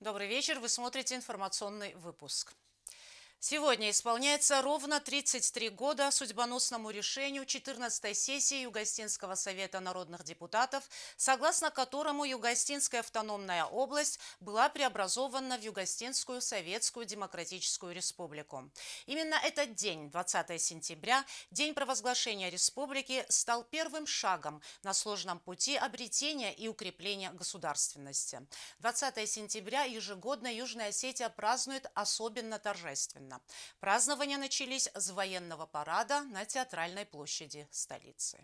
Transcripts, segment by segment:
Добрый вечер. Вы смотрите информационный выпуск. Сегодня исполняется ровно 33 года судьбоносному решению 14-й сессии Югостинского совета народных депутатов, согласно которому Югостинская автономная область была преобразована в Югостинскую Советскую Демократическую Республику. Именно этот день, 20 сентября, день провозглашения республики, стал первым шагом на сложном пути обретения и укрепления государственности. 20 сентября ежегодно Южная Осетия празднует особенно торжественно. Празднования начались с военного парада на Театральной площади столицы.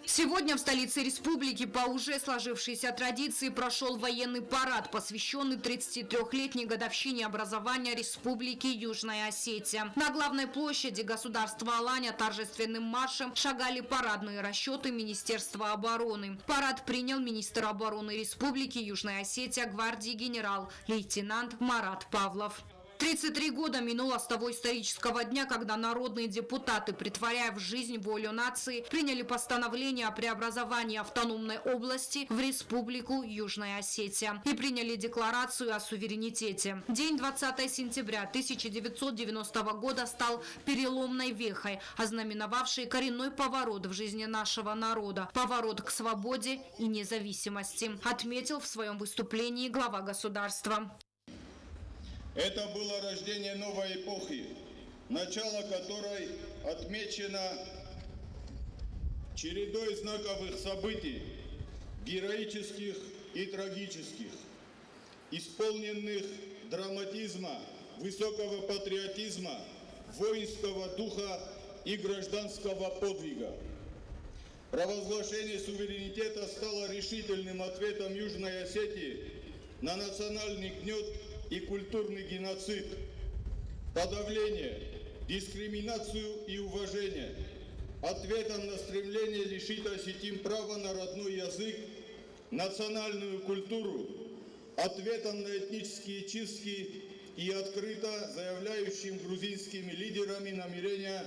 Сегодня в столице республики по уже сложившейся традиции прошел военный парад, посвященный 33-летней годовщине образования Республики Южная Осетия. На главной площади государства Аланя торжественным маршем шагали парадные расчеты Министерства обороны. Парад принял министр обороны Республики Южная Осетия гвардии генерал-лейтенант Марат Павлов. 33 года минуло с того исторического дня, когда народные депутаты, претворяя в жизнь волю нации, приняли постановление о преобразовании автономной области в Республику Южная Осетия и приняли декларацию о суверенитете. День 20 сентября 1990 года стал переломной вехой, ознаменовавшей коренной поворот в жизни нашего народа, поворот к свободе и независимости, отметил в своем выступлении глава государства. Это было рождение новой эпохи, начало которой отмечено чередой знаковых событий, героических и трагических, исполненных драматизма, высокого патриотизма, воинского духа и гражданского подвига. Провозглашение суверенитета стало решительным ответом Южной Осетии на национальный гнет и культурный геноцид, подавление, дискриминацию и уважение, ответом на стремление лишить осетин права на родной язык, национальную культуру, ответом на этнические чистки и открыто заявляющим грузинскими лидерами намерения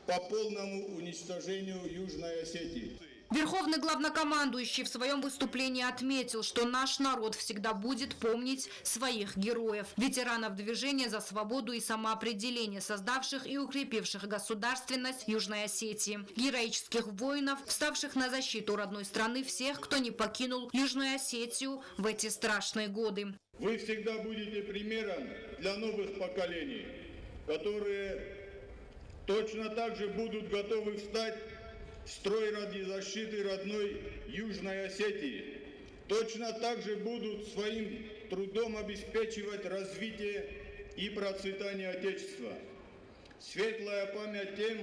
по полному уничтожению Южной Осетии. Верховный главнокомандующий в своем выступлении отметил, что наш народ всегда будет помнить своих героев, ветеранов движения за свободу и самоопределение, создавших и укрепивших государственность Южной Осетии, героических воинов, вставших на защиту родной страны, всех, кто не покинул Южную Осетию в эти страшные годы. Вы всегда будете примером для новых поколений, которые точно так же будут готовы встать в строй ради защиты родной Южной Осетии. Точно так же будут своим трудом обеспечивать развитие и процветание Отечества. Светлая память тем,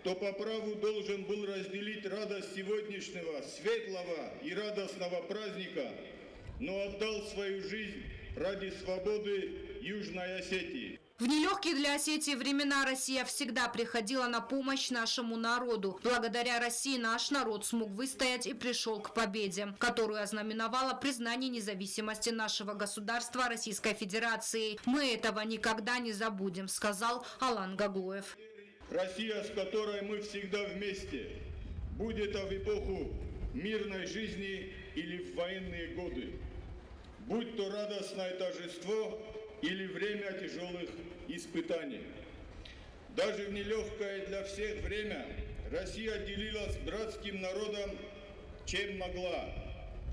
кто по праву должен был разделить радость сегодняшнего светлого и радостного праздника, но отдал свою жизнь ради свободы Южной Осетии. В нелегкие для Осетии времена Россия всегда приходила на помощь нашему народу. Благодаря России наш народ смог выстоять и пришел к победе, которую ознаменовало признание независимости нашего государства Российской Федерации. Мы этого никогда не забудем, сказал Алан Гаглоев. Россия, с которой мы всегда вместе, будет в эпоху мирной жизни или в военные годы. Будь то радостное торжество или время тяжелых испытаний. Даже в нелегкое для всех время Россия делилась братским народом, чем могла,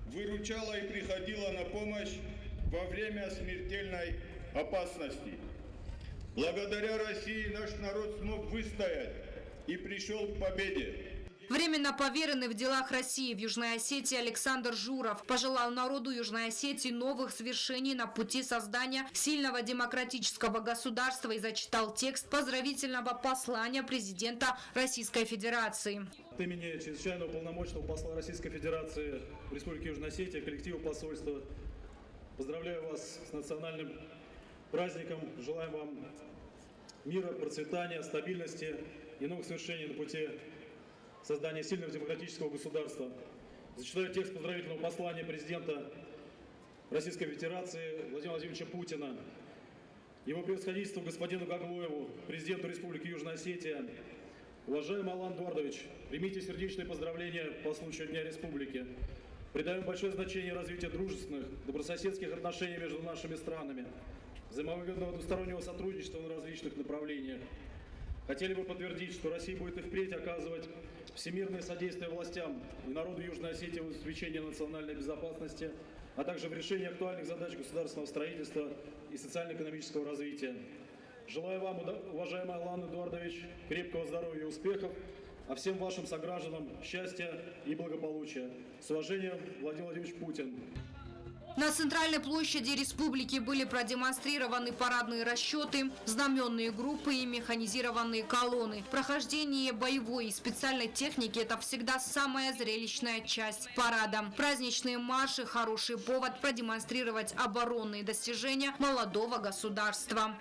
выручала и приходила на помощь во время смертельной опасности. Благодаря России наш народ смог выстоять и пришел к победе. Временно поверенный в делах России в Южной Осетии Александр Журов пожелал народу Южной Осетии новых свершений на пути создания сильного демократического государства и зачитал текст поздравительного послания президента Российской Федерации. От имени чрезвычайного полномочного посла Российской Федерации в Республике Южная Осетия, коллектива посольства, поздравляю вас с национальным праздником. Желаем вам мира, процветания, стабильности и новых свершений на пути создания сильного демократического государства. Зачитаю текст поздравительного послания президента Российской Федерации Владимира Владимировича Путина. Его превосходительству господину Гаглоеву, президенту Республики Южная Осетия. Уважаемый Алан Эдуардович, примите сердечные поздравления по случаю Дня Республики. Придаем большое значение развитию дружественных, добрососедских отношений между нашими странами, взаимовыгодного двустороннего сотрудничества на различных направлениях. Хотели бы подтвердить, что Россия будет и впредь оказывать всемирное содействие властям и народу Южной Осетии в обеспечении национальной безопасности, а также в решении актуальных задач государственного строительства и социально-экономического развития. Желаю вам, уважаемый Алан Эдуардович, крепкого здоровья и успехов, а всем вашим согражданам счастья и благополучия. С уважением, Владимир Владимирович Путин. На центральной площади республики были продемонстрированы парадные расчеты, знаменные группы и механизированные колонны. Прохождение боевой и специальной техники – это всегда самая зрелищная часть парада. Праздничные марши – хороший повод продемонстрировать оборонные достижения молодого государства.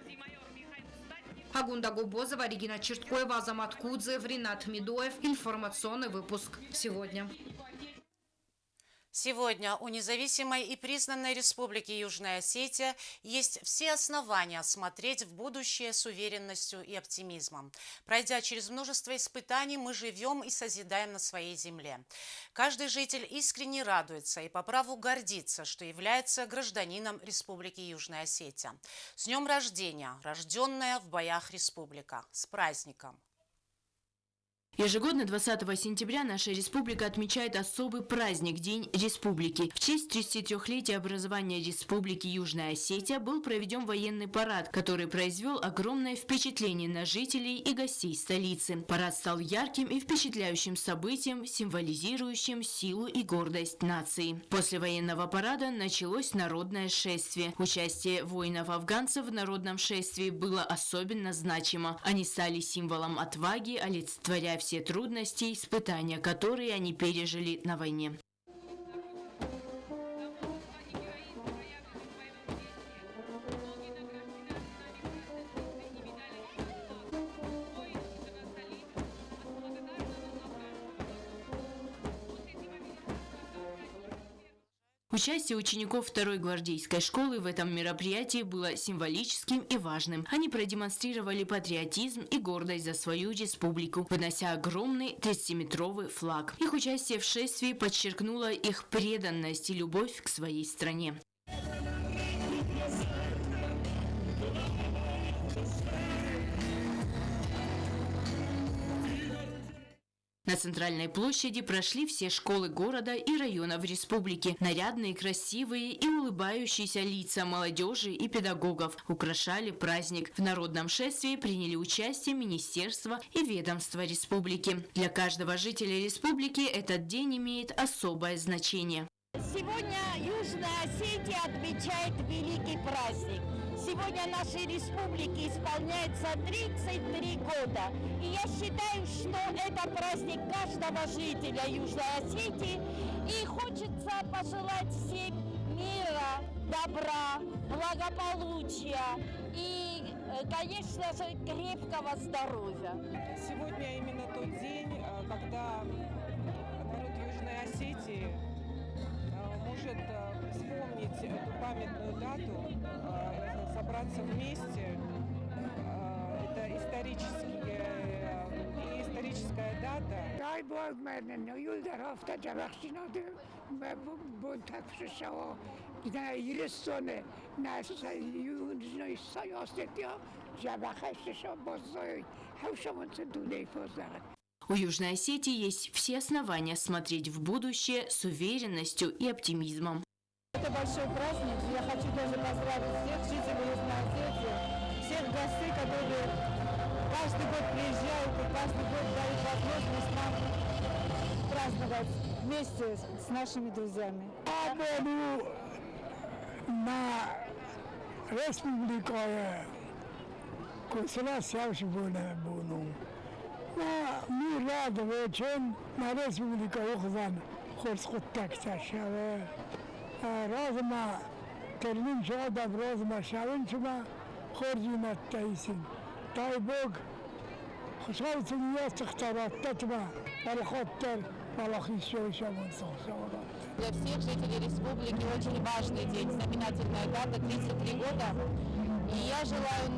Агунда Губозова, Регина Черткоева, Азамат Кудзев, Ринат Медоев. Информационный выпуск сегодня. Сегодня у независимой и признанной Республики Южная Осетия есть все основания смотреть в будущее с уверенностью и оптимизмом. Пройдя через множество испытаний, мы живем и созидаем на своей земле. Каждый житель искренне радуется и по праву гордится, что является гражданином Республики Южная Осетия. С днем рождения, рожденная в боях республика! С праздником! Ежегодно 20 сентября наша республика отмечает особый праздник – День Республики. В честь 33-летия образования Республики Южная Осетия был проведен военный парад, который произвел огромное впечатление на жителей и гостей столицы. Парад стал ярким и впечатляющим событием, символизирующим силу и гордость нации. После военного парада началось народное шествие. Участие воинов-афганцев в народном шествии было особенно значимо. Они стали символом отваги, олицетворяя все трудности и испытания, которые они пережили на войне. Участие учеников 2-й гвардейской школы в этом мероприятии было символическим и важным. Они продемонстрировали патриотизм и гордость за свою республику, вынося огромный 30-метровый флаг. Их участие в шествии подчеркнуло их преданность и любовь к своей стране. На центральной площади прошли все школы города и районов республики. Нарядные, красивые и улыбающиеся лица молодежи и педагогов украшали праздник. В народном шествии приняли участие министерства и ведомства республики. Для каждого жителя республики этот день имеет особое значение. Сегодня Южная Осетия отмечает великий праздник. Сегодня нашей республике исполняется 33 года. И я считаю, что это праздник каждого жителя Южной Осетии. И хочется пожелать всем мира, добра, благополучия и, конечно же, крепкого здоровья. Сегодня именно тот день, когда народ Южной Осетии может вспомнить эту памятную дату, собраться вместе. Это историческая дата. Дай Бог мене, юлдарафта джабахшинаду, бун так пришел, на Ирисоне, на южной Осетии, джабахшиша бозой, хавшамонцы дуней фозарат. У Южной Осетии есть все основания смотреть в будущее с уверенностью и оптимизмом. Это большой праздник. Я хочу даже поздравить всех жителей Южной Осетии, всех гостей, которые каждый год приезжают и каждый год дают возможность нам праздновать вместе с нашими друзьями. На республику консулация буну. Мы рады очень на республику Ухзан хорскуттак сашаве. Разума термин шада разума шавинчума хоржинат тайсин. Дай Бог хушалцы не стахтарат татма алхоттер алхишо шавансо. Для всех жителей республики очень важный день, знаменательная дата, 33 года. И я желаю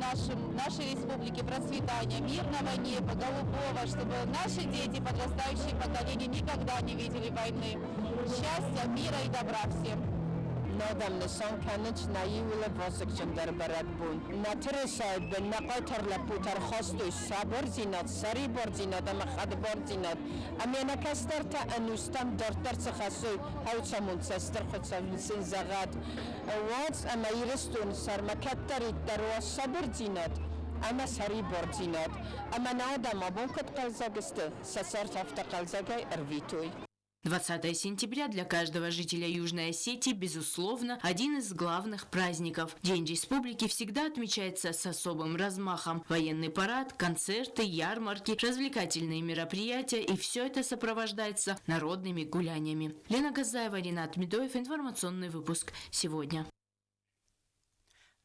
нашей республике процветания, мирного неба, голубого, чтобы наши дети, подрастающие поколения, никогда не видели войны. Счастья, мира и добра всем. نادم نسان کنچ نایول واسکشن در برد بون نترساید به نقاطر لپوتر خواستوی صبر زیناد سری بار زیناد اما خد بار زیناد اما نکستر تا انوستم در ترس خسوی هاوچمون سستر خود سن زغاد واز اما ایرستون سرمکتری در و صبر زیناد اما سری بار زیناد اما نادم ابون کد قلزاگسته سسر تفت قلزاگای ارویتوی 20 сентября для каждого жителя Южной Осетии, безусловно, один из главных праздников. День республики всегда отмечается с особым размахом. Военный парад, концерты, ярмарки, развлекательные мероприятия, и все это сопровождается народными гуляниями. Лена Газаева, Ринат Медоев, информационный выпуск сегодня.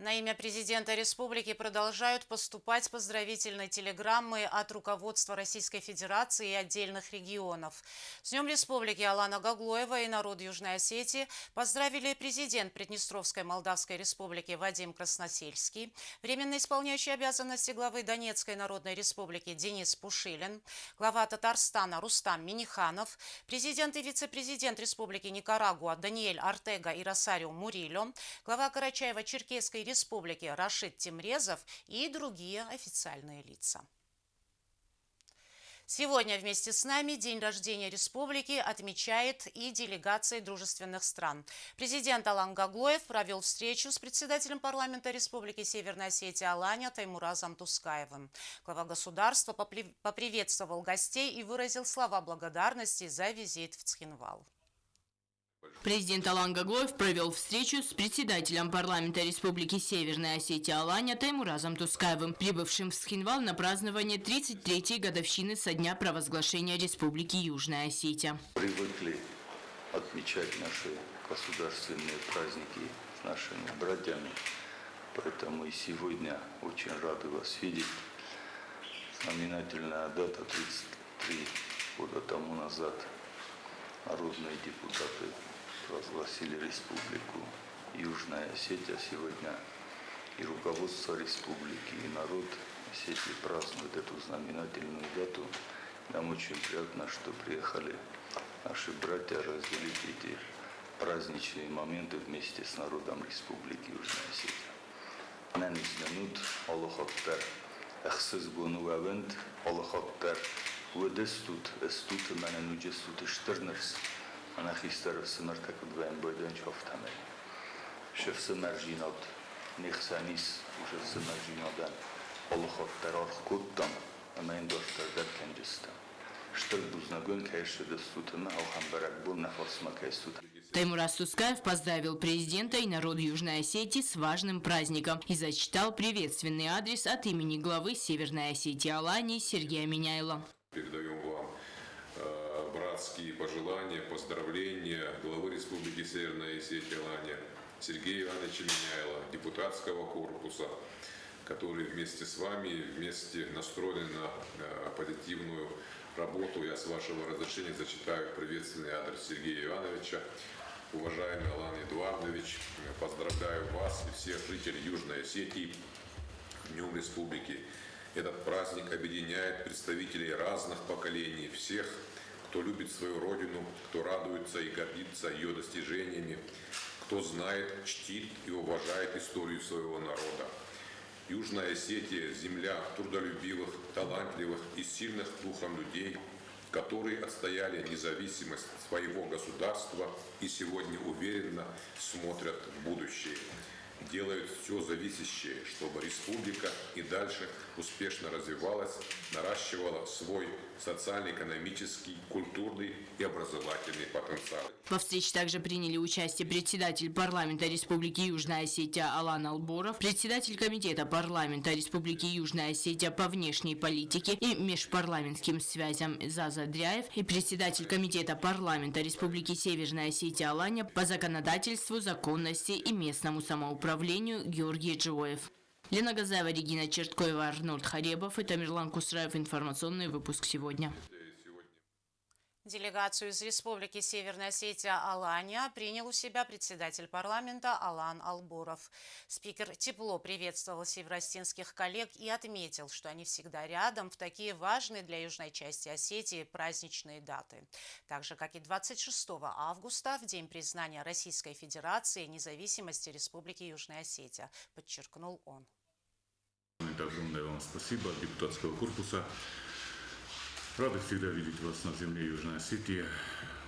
На имя президента республики продолжают поступать поздравительные телеграммы от руководства Российской Федерации и отдельных регионов. С Днем Республики Алана Гаглоева и народ Южной Осетии поздравили президент Приднестровской Молдавской Республики Вадим Красносельский, временно исполняющий обязанности главы Донецкой Народной Республики Денис Пушилин, глава Татарстана Рустам Миниханов, президент и вице-президент Республики Никарагуа Даниэль Артега и Росарио Мурильо, глава Карачаево-Черкесской Республики Рашид Тимрезов и другие официальные лица. Сегодня вместе с нами день рождения республики отмечает и делегация дружественных стран. Президент Алан Гаглоев провел встречу с председателем парламента Республики Северная Осетия Аланя Таймуразом Тускаевым. Глава государства поприветствовал гостей и выразил слова благодарности за визит в Цхинвал. Президент Алан Гаглоев провел встречу с председателем парламента Республики Северная Осетия Аланя Таймуразом Тускаевым, прибывшим в Цхинвал на празднование 33-й годовщины со дня провозглашения Республики Южная Осетия. Привыкли отмечать наши государственные праздники с нашими братьями, поэтому и сегодня очень рады вас видеть. Знаменательная дата, 33 года тому назад народные депутаты провозгласили Республику Южная Осетия. Сегодня и руководство республики, и народ Осетии празднуют эту знаменательную дату. Нам очень приятно, что приехали наши братья разделить эти праздничные моменты вместе с народом Республики Южная Осетия. Нанизданут Аллахаттар, Ахсыз Гонуавент Аллахаттар, Уэдестут, Эстут, Манануджестут, Штырнерс, Анахистер, Сымартак, Двоем Бойден, Чофтамей. Шефсы Маржинот, Нихсанис, уже Сымаржинодан, Аллахаттар, Архкуттам, Амендостер, Деркенджестам. Штырбузнагон, Кайшедестут, Махамбарак, Бул, Нафасма, Кайстут. Таймураз Тускаев поздравил президента и народ Южной Осетии с важным праздником и зачитал приветственный адрес от имени главы Северной Осетии Алании Сергея Миняйла. Передаем вам братские пожелания, поздравления главы Республики Северная Осетия Алания Сергея Ивановича Миняйла, депутатского корпуса, который вместе с вами, вместе настроен на позитивную работу. Я с вашего разрешения зачитаю приветственный адрес Сергея Ивановича. Уважаемый Алан Эдуардович, поздравляю вас и всех жителей Южной Осетии с Днем Республики. Этот праздник объединяет представителей разных поколений, всех, кто любит свою родину, кто радуется и гордится ее достижениями, кто знает, чтит и уважает историю своего народа. Южная Осетия – земля трудолюбивых, талантливых и сильных духом людей, которые отстояли независимость своего государства и сегодня уверенно смотрят в будущее. Делают все зависящее, чтобы республика и дальше успешно развивалась, наращивала свой социально-экономический, культурный и образовательный потенциал. Во встрече также приняли участие председатель парламента Республики Южная Осетия Алан Алборов, председатель комитета парламента Республики Южная Осетия по внешней политике и межпарламентским связям Заза Дряев и председатель комитета парламента Республики Северная Осетия Алания по законодательству, законности и местному самоуправлению Георгий Джоев. Лена Газаева, Регина Черткоева, Арнольд Харебов и Тамерлан Кусраев. Информационный выпуск сегодня. Делегацию из Республики Северная Осетия Алания принял у себя председатель парламента Алан Албуров. Спикер тепло приветствовал североосетинских коллег и отметил, что они всегда рядом в такие важные для южной части Осетии праздничные даты. Так же, как и 26 августа, в день признания Российской Федерации независимости Республики Южная Осетия, подчеркнул он. Огромное вам спасибо от депутатского корпуса. Рады всегда видеть вас на земле Южной Осетии.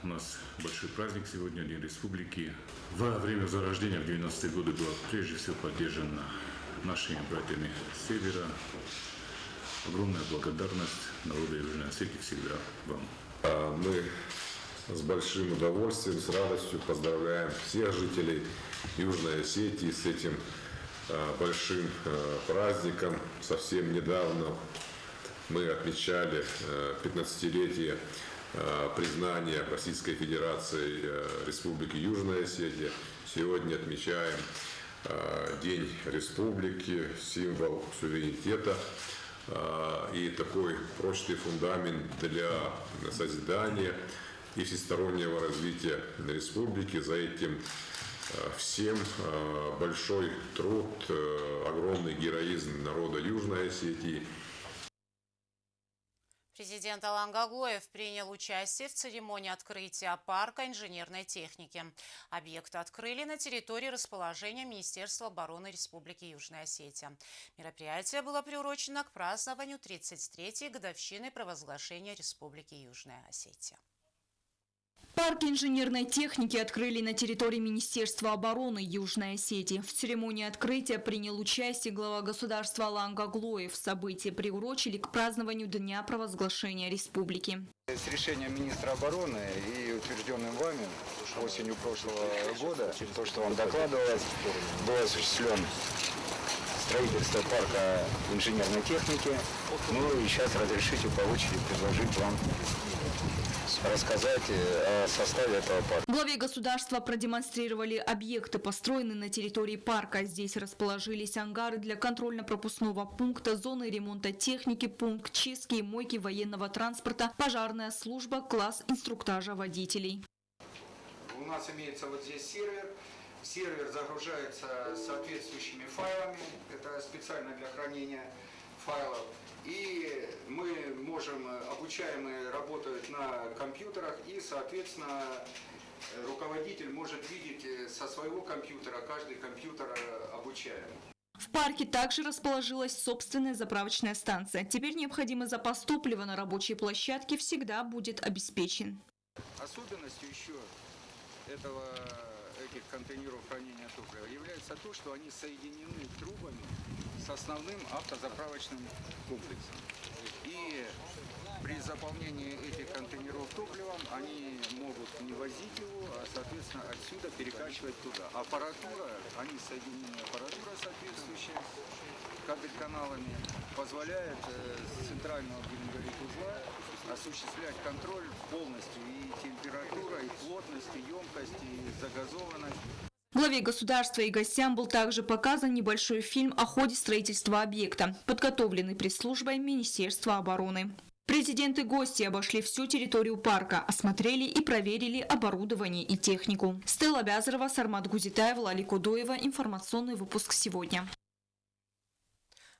У нас большой праздник сегодня, День Республики. Во время зарождения в 90-е годы была прежде всего поддержана нашими братьями с севера. Огромная благодарность народу Южной Осетии всегда вам. Мы с большим удовольствием, с радостью поздравляем всех жителей Южной Осетии с этим большим праздником. Совсем недавно мы отмечали 15-летие признания Российской Федерации Республики Южная Осетия. Сегодня отмечаем День Республики, символ суверенитета и такой прочный фундамент для созидания и всестороннего развития республики. За этим всем большой труд, огромный героизм народа Южной Осетии. Президент Алан Гаглоев принял участие в церемонии открытия парка инженерной техники. Объект открыли на территории расположения Министерства обороны Республики Южная Осетия. Мероприятие было приурочено к празднованию 33-й годовщины провозглашения Республики Южная Осетия. Парк инженерной техники открыли на территории Министерства обороны Южной Осетии. В церемонии открытия принял участие глава государства Алан Гаглоев. Событие приурочили к празднованию Дня провозглашения республики. С решением министра обороны и утвержденным вами осенью прошлого года, то, что вам докладывалось, был осуществлен строительство парка инженерной техники. Ну и сейчас разрешите по очереди предложить вам рассказать о составе этого парка. Главе государства продемонстрировали объекты, построенные на территории парка. Здесь расположились ангары для контрольно-пропускного пункта, зоны ремонта техники, пункт чистки и мойки военного транспорта, пожарная служба, класс инструктажа водителей. У нас имеется вот здесь сервер. Сервер загружается соответствующими файлами. Это специально для хранения файлов. И мы можем, обучаемые работают на компьютерах, и, соответственно, руководитель может видеть со своего компьютера каждый компьютер обучаемый. В парке также расположилась собственная заправочная станция. Теперь необходимый запас топлива на рабочей площадке всегда будет обеспечен. Особенностью еще этих контейнеров хранения топлива является то, что они соединены трубами с основным автозаправочным комплексом. И при заполнении этих контейнеров топливом они могут не возить его, а, соответственно, отсюда перекачивать туда. Аппаратура, они соединены, аппаратура соответствующая кабель-каналами, позволяет с центрального, будем говорить, узла осуществлять контроль полностью и температура, и плотность, и емкость, и загазованность. Главе государства и гостям был также показан небольшой фильм о ходе строительства объекта, подготовленный пресс-службой Министерства обороны. Президент и гости обошли всю территорию парка, осмотрели и проверили оборудование и технику. Стелла Бязарова, Сармат Гузитаев, Лали Кудоева. Информационный выпуск сегодня.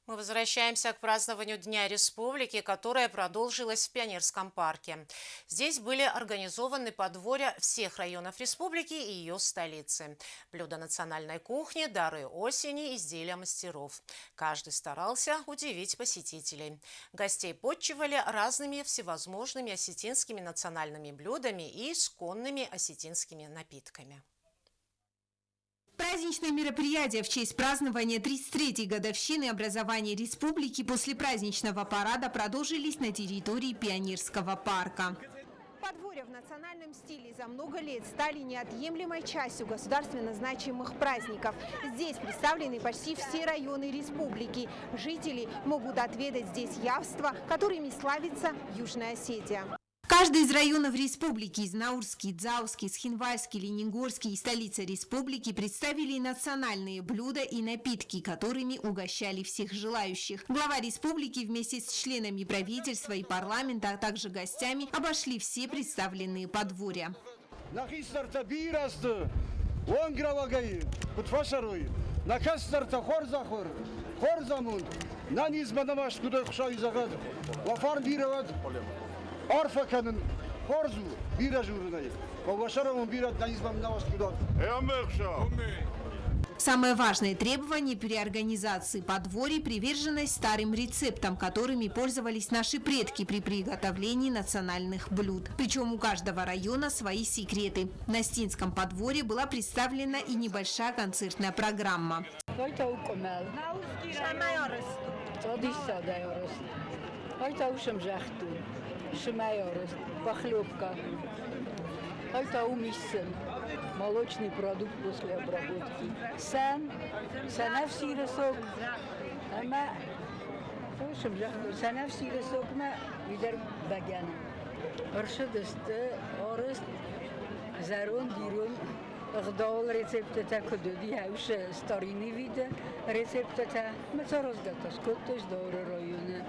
Мы возвращаемся к празднованию Дня Республики, которое продолжилось в Пионерском парке. Здесь были организованы подворья всех районов республики и ее столицы. Блюда национальной кухни, дары осени, изделия мастеров. Каждый старался удивить посетителей. Гостей подчивали разными всевозможными осетинскими национальными блюдами и исконными осетинскими напитками. Праздничные мероприятия в честь празднования 33-й годовщины образования республики после праздничного парада продолжились на территории Пионерского парка. Подворья в национальном стиле за много лет стали неотъемлемой частью государственно значимых праздников. Здесь представлены почти все районы республики. Жители могут отведать здесь явства, которыми славится Южная Осетия. Каждый из районов республики, Знаурский, Дзауский, Схинвальский, Лениногорский и столица республики представили национальные блюда и напитки, которыми угощали всех желающих. Глава республики вместе с членами правительства и парламента, а также гостями обошли все представленные подворья. Самое важное требование при организации подворий – приверженность старым рецептам, которыми пользовались наши предки при приготовлении национальных блюд. Причем у каждого района свои секреты. На Стинском подворье была представлена и небольшая концертная программа. Молочный продукт после обработки. Санавси рисок. Санавси рисок ма видер багян. Аршадасты, орст, зарон, дирон. Гдал рецептата кододи хауше старини виде. Рецептата мацароздата скоттош доры районы.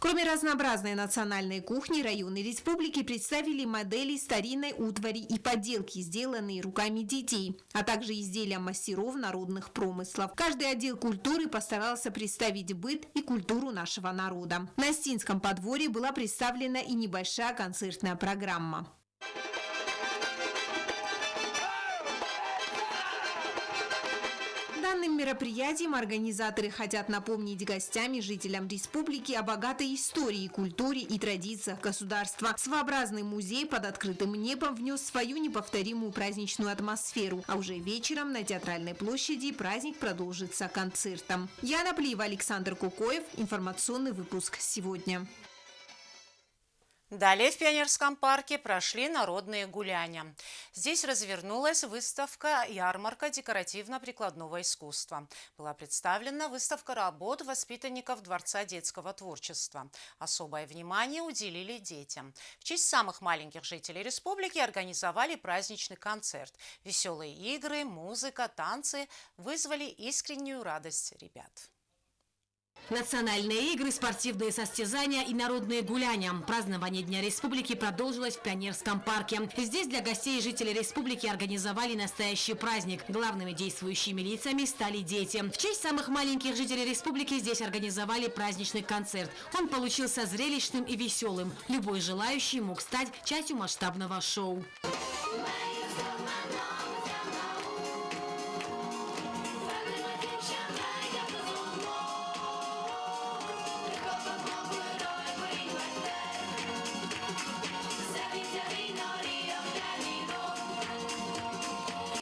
Кроме разнообразной национальной кухни, районы республики представили модели старинной утвари и поделки, сделанные руками детей, а также изделия мастеров народных промыслов. Каждый отдел культуры постарался представить быт и культуру нашего народа. На Стинском подворье была представлена и небольшая концертная программа. Данным мероприятием организаторы хотят напомнить гостям и жителям республики о богатой истории, культуре и традициях государства. Своеобразный музей под открытым небом внес свою неповторимую праздничную атмосферу, а уже вечером на Театральной площади праздник продолжится концертом. Яна Плиева, Александр Кукоев. Информационный выпуск сегодня. Далее в Пионерском парке прошли народные гуляния. Здесь развернулась выставка-ярмарка декоративно-прикладного искусства. Была представлена выставка работ воспитанников Дворца детского творчества. Особое внимание уделили детям. В честь самых маленьких жителей республики организовали праздничный концерт. Веселые игры, музыка, танцы вызвали искреннюю радость ребят. Национальные игры, спортивные состязания и народные гуляния. Празднование Дня Республики продолжилось в Пионерском парке. Здесь для гостей и жителей республики организовали настоящий праздник. Главными действующими лицами стали дети. В честь самых маленьких жителей республики здесь организовали праздничный концерт. Он получился зрелищным и веселым. Любой желающий мог стать частью масштабного шоу.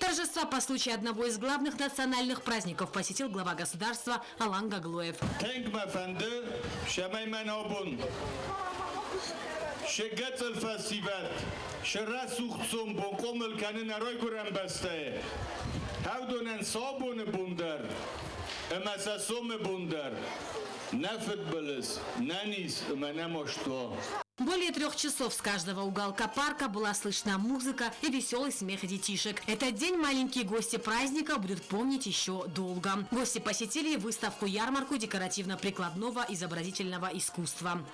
Торжества по случаю одного из главных национальных праздников посетил глава государства Алан Гаглоев. Более 3 часов с каждого уголка парка была слышна музыка и веселый смех детишек. Этот день маленькие гости праздника будут помнить еще долго. Гости посетили выставку-ярмарку декоративно-прикладного изобразительного искусства.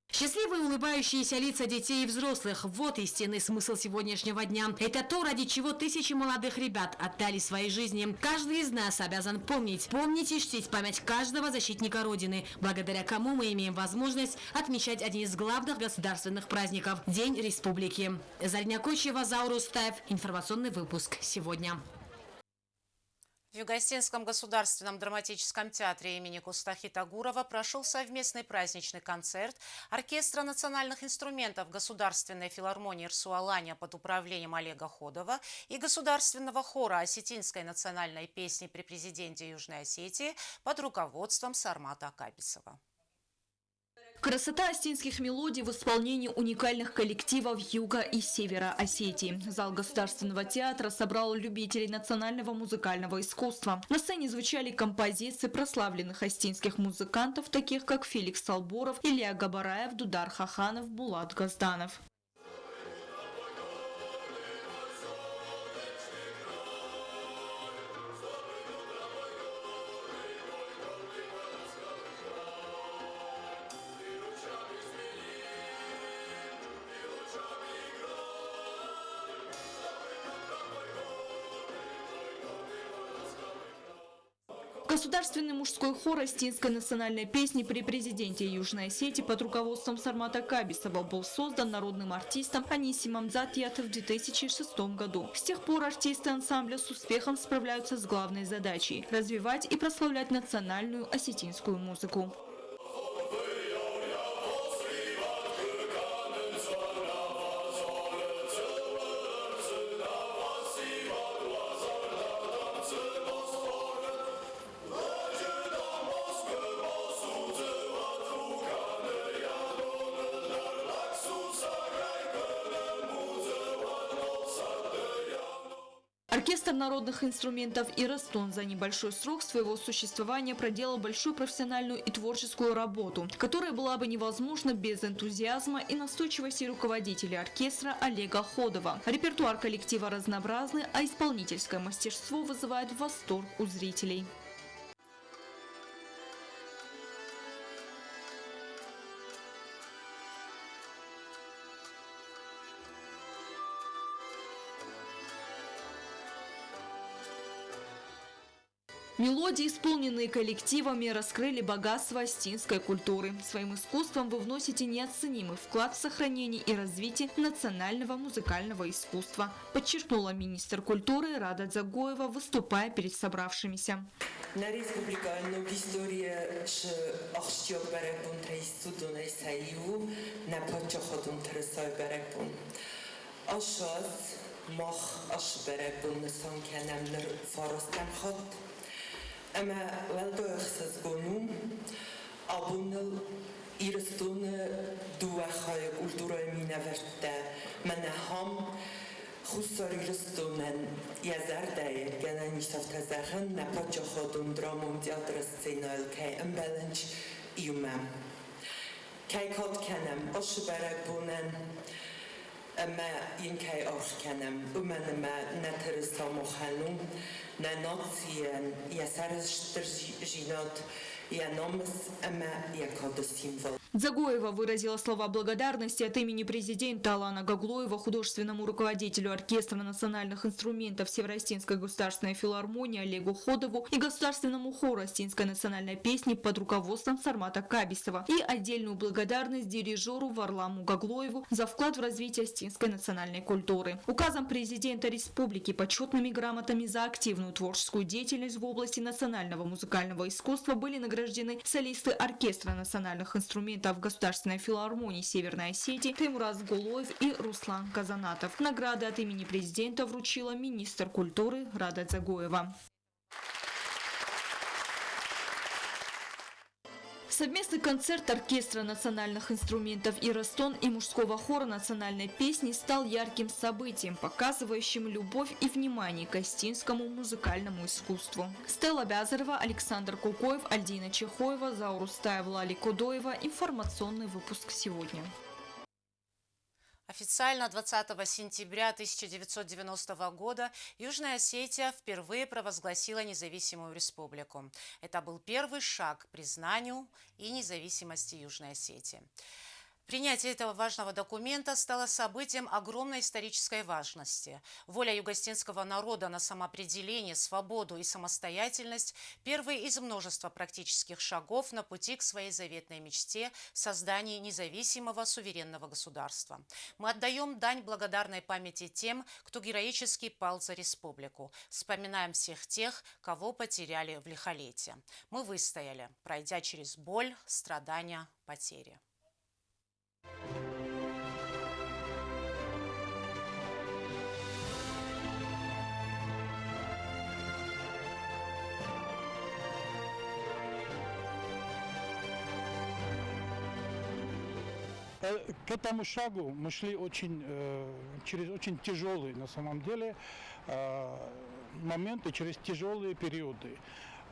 Счастливые улыбающиеся лица детей и взрослых – вот истинный смысл сегодняшнего дня. Это то, ради чего тысячи молодых ребят отдали свои жизни. Каждый из нас обязан помнить и чтить память каждого защитника Родины, благодаря кому мы имеем возможность отмечать один из главных государственных праздников – День Республики. Зарина Кочева, Заурус Таев. Информационный выпуск сегодня. В Югостинском государственном драматическом театре имени Кустахи Тагурова прошел совместный праздничный концерт оркестра национальных инструментов Государственной филармонии Ирсу-Алания под управлением Олега Ходова и Государственного хора осетинской национальной песни при президенте Южной Осетии под руководством Сармата Акабисова. Красота осетинских мелодий в исполнении уникальных коллективов Юга и Севера Осетии. Зал Государственного театра собрал любителей национального музыкального искусства. На сцене звучали композиции прославленных осетинских музыкантов, таких как Феликс Салборов, Илья Габараев, Дудар Хаханов, Булат Газданов. Государственный мужской хор осетинской национальной песни при президенте Южной Осетии под руководством Сармата Акабисова был создан народным артистом Анисимом Затьят в 2006 году. С тех пор артисты ансамбля с успехом справляются с главной задачей – развивать и прославлять национальную осетинскую музыку. Оркестр народных инструментов «Ирастон» за небольшой срок своего существования проделал большую профессиональную и творческую работу, которая была бы невозможна без энтузиазма и настойчивости руководителя оркестра Олега Ходова. Репертуар коллектива разнообразный, а исполнительское мастерство вызывает восторг у зрителей. Мелодии, исполненные коллективами, раскрыли богатство осетинской культуры. Своим искусством вы вносите неоценимый вклад в сохранение и развитие национального музыкального искусства, подчеркнула министр культуры Рада Дзагоева, выступая перед собравшимися. На республиканную историю ахштиок баракун трейсудунай саиву на подчоходун тресай баракун. Ашаз мах аш баракун сан канамнер фарастан хот. أما والدو إخصاص قانون أبونل إرستون دو خای کلتورای مینورده من هم خصوصا إرستونن یزرده گنانی سفت زخن نپاچه خودم درامون دیاتر سینال که امبلنج ایومم که کات کنم آش برگ بونن اما این که آخ کنم من ما نترسا مخنوم نناطيا يسارش جينات я номес, я кодо символ. Дзагоева выразила слова благодарности от имени президента Алана Гаглоева, художественному руководителю оркестра национальных инструментов Северо-Осетинской государственной филармонии Олегу Ходову и государственному хору осетинской национальной песни под руководством Сармата Акабисова и отдельную благодарность дирижеру Варламу Гаглоеву за вклад в развитие осетинской национальной культуры. Указом президента республики, почетными грамотами за активную творческую деятельность в области национального музыкального искусства были награждены солисты оркестра национальных инструментов Государственной филармонии Северной Осетии Теймураз Гулоев и Руслан Казанатов. Награды от имени президента вручила министр культуры Рада Дзагоева. Совместный концерт оркестра национальных инструментов «Ирастон» и мужского хора национальной песни стал ярким событием, показывающим любовь и внимание к осетинскому музыкальному искусству. Стелла Бязарова, Александр Кукоев, Альдина Чехоева, Заурустаева, Лали Кудоева. Информационный выпуск сегодня. Официально 20 сентября 1990 года Южная Осетия впервые провозгласила независимую республику. Это был первый шаг к признанию и независимости Южной Осетии. Принятие этого важного документа стало событием огромной исторической важности. Воля югостинского народа на самоопределение, свободу и самостоятельность – первый из множества практических шагов на пути к своей заветной мечте создания независимого суверенного государства. Мы отдаем дань благодарной памяти тем, кто героически пал за республику. Вспоминаем всех тех, кого потеряли в лихолетие. Мы выстояли, пройдя через боль, страдания, потери. К этому шагу мы шли через очень тяжелые, на самом деле, моменты, через тяжелые периоды.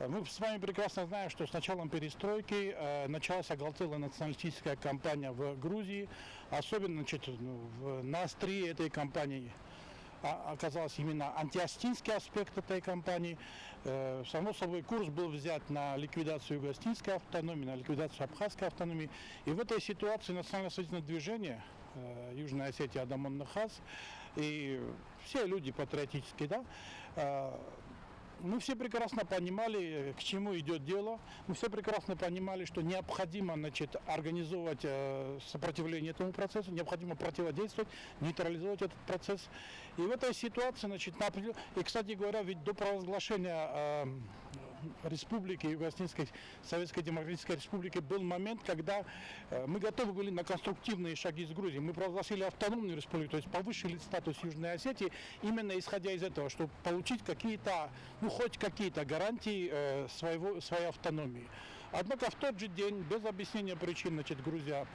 Мы с вами прекрасно знаем, что с началом перестройки началась оголтелая националистическая кампания в Грузии. Особенно на острие этой кампании оказался именно антиостинский аспект этой кампании. Само собой, курс был взят на ликвидацию юго-остинской автономии, на ликвидацию абхазской автономии. И в этой ситуации национально-освободительное движение Южной Осетии Адамон Нахас и все люди патриотические, мы все прекрасно понимали, к чему идет дело. Мы все прекрасно понимали, что необходимо организовывать сопротивление этому процессу, необходимо противодействовать, нейтрализовать этот процесс. И в этой ситуации, и, кстати говоря, ведь до провозглашения республики, Юго-Остинской Советской Демократической Республики, был момент, когда мы готовы были на конструктивные шаги с Грузией. Мы провозгласили автономную республику, то есть повысили статус Южной Осетии, именно исходя из этого, чтобы получить какие-то, хоть какие-то гарантии своей автономии. Однако в тот же день, без объяснения причин, Грузия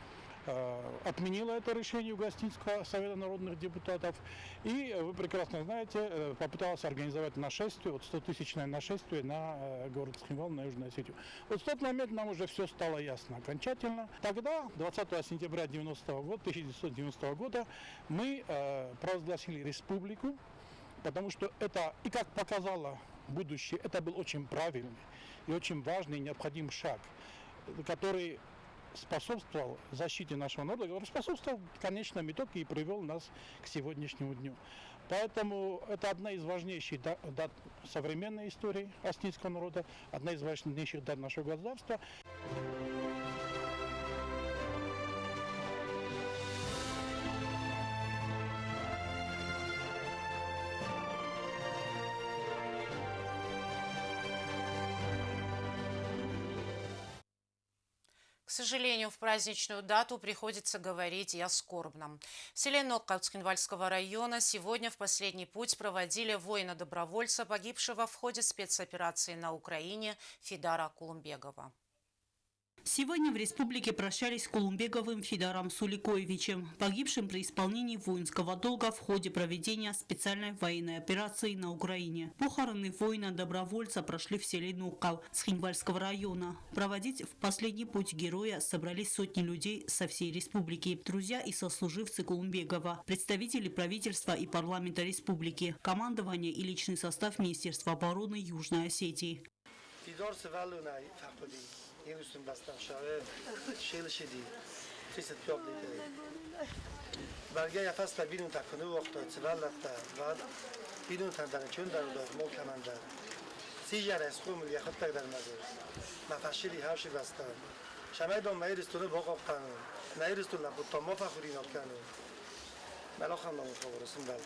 отменила это решение Юго-Остинского Совета народных депутатов. И, вы прекрасно знаете, попыталась организовать нашествие, 100-тысячное нашествие на город Цхинвал, на Южную Осетию. Вот в тот момент нам уже все стало ясно окончательно. Тогда, 20 сентября 1990 года, мы провозгласили республику, потому что это, и как показало будущее, это был очень правильный и очень важный и необходимый шаг, который способствовал защите нашего народа, который способствовал в конечном итоге и привел нас к сегодняшнему дню. Поэтому это одна из важнейших дат современной истории остинского народа, одна из важнейших дат нашего государства. К сожалению, в праздничную дату приходится говорить и о скорбном. В селе Нокка Цхинвальского района сегодня в последний путь проводили воина-добровольца, погибшего в ходе спецоперации на Украине Фидара Кулумбегова. Сегодня в республике прощались с Кулумбеговым Фидаром Суликоевичем, погибшим при исполнении воинского долга в ходе проведения специальной военной операции на Украине. Похороны воина-добровольца прошли в селе Нокка Цхинвальского района. Проводить в последний путь героя собрались сотни людей со всей республики, друзья и сослуживцы Кулумбегова, представители правительства и парламента республики, командование и личный состав Министерства обороны Южной Осетии. Yenüstün bastan şahı şeyli şedi. Tüset piyobli de. Belge yafasla binun takını vakta tsivallatta vad binun tandan çöndarda mol kamanda. Sijar eskum yahatta dermazı. Mafashili havşi bastan. Şamaydon mayristunu boqoqtanı. Mayristuna buttomo faxurinotkanı. Малоханному фаворисим дал.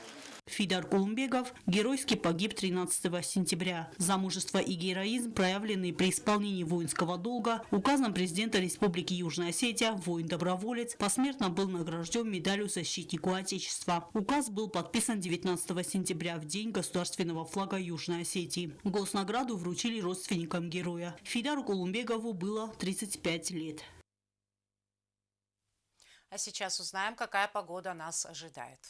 Фидар Кулумбегов геройски погиб 13 сентября. За мужество и героизм, проявленные при исполнении воинского долга, указом президента Республики Южная Осетия воин-доброволец посмертно был награжден медалью защитнику Отечества. Указ был подписан 19 сентября в день государственного флага Южной Осетии. Госнаграду вручили родственникам героя. Фидару Кулумбегову было 35 лет. А сейчас узнаем, какая погода нас ожидает.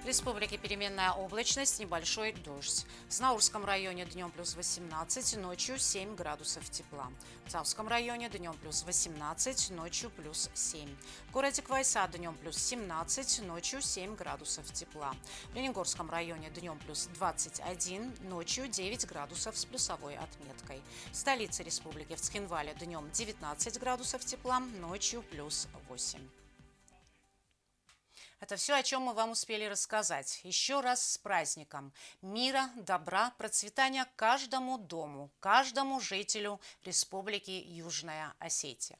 В республике переменная облачность, небольшой дождь. В Знаурском районе днем плюс 18, ночью 7 градусов тепла. В Цавском районе днем плюс 18, ночью плюс 7. В городе Квайса днем плюс 17, ночью 7 градусов тепла. В Ленигорском районе днем плюс 21, ночью 9 градусов с плюсовой отметкой. В столице республики в Цхинвале днем 19 градусов тепла, ночью плюс 8. Это все, о чем мы вам успели рассказать. Еще раз с праздником. Мира, добра, процветания каждому дому, каждому жителю Республики Южная Осетия.